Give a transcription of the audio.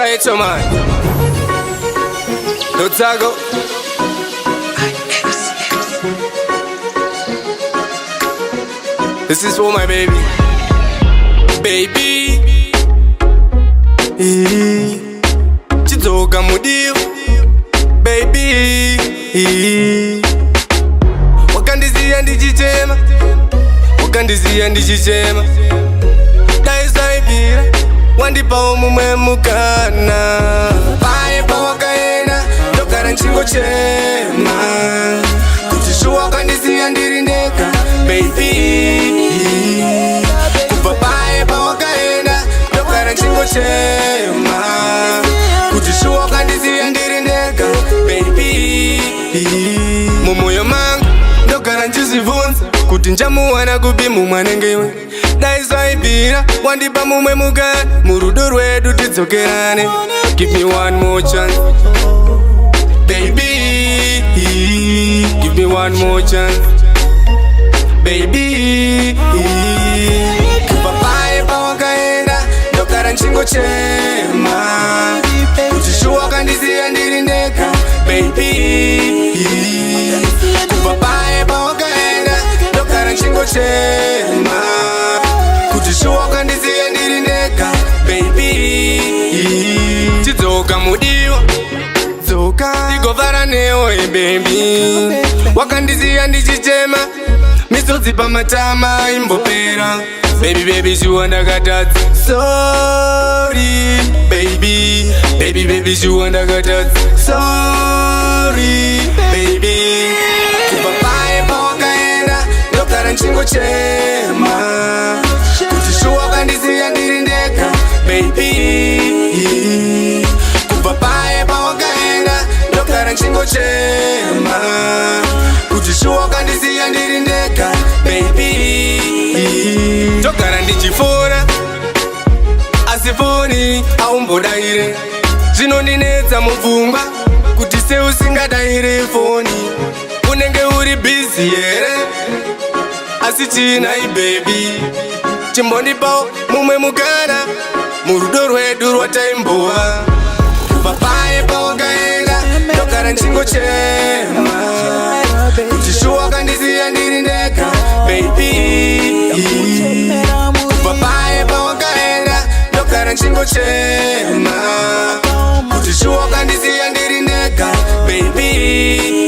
Try it, man. Let's go. This is for my baby. Baby. Chizoka mudiu. Baby. Wakandizia ndichichema. Wakandizia ndichichema. Daisaibira. Wandipa omumwe mukana. Pae pa wakaenda. Ndogara nchingo chema. Kuchishuwa wakandizia ndirindeka. Baby. Kupa pae pa wakaenda. Ndogara nchingo chema. Kuchishuwa wakandizia ndirindeka. Baby. Mumoyo mangu. Ndogara nchizivunza. Kuti njamuwana kubi mumwanengewe. Daisaibira, wandipa mumwe mugani. Murudo rwedu tidzokerane. Give me one more chance. Baby, give me one more chance. Baby, papaye pa wakaenda. Ndogara nchingo chema. Kuchishuwa wakandizia ndirindeka. Baby, papaye pa wakaenda. Ndogara nchingo chema. Kuchishuwa wakandizia ndirindeka. Baby, chidzoka mudiwa. Dzoka ndigovara newe baby. Wakandizia ndichichema. Misodzi pamatama imbopera. Baby baby shuwa ndakatadza. Sorry baby. Baby baby shuwa ndakatadza. Sorry baby. Kupapaye pa wakaenda. Ndogara nchingo chema. Kuchishuwa wakandizia ndirindeka. Baby. Kupapaye pa wakaenda. Ndogara nchingo chema. Kuchishuwa wakandizia ndirindeka. Baby. Ndogara ndichifora. Asifoni aumbodaire. Zvinondinetsa mupfungwa. Kuti seusingadaire foni. Unenge uri busy here. Asi chinai baby. Chimbondipawo mumwe mukana. Murudo rwedu rwataimbowa. Papaye pa wakaenda. Ndogara nchingo chema. Kuchishuwa wakandizia ndirindeka. Baby. Papaye pa wakaenda. Ndogara nchingo chema. Kuchishuwa wakandizia ndirindeka. Baby.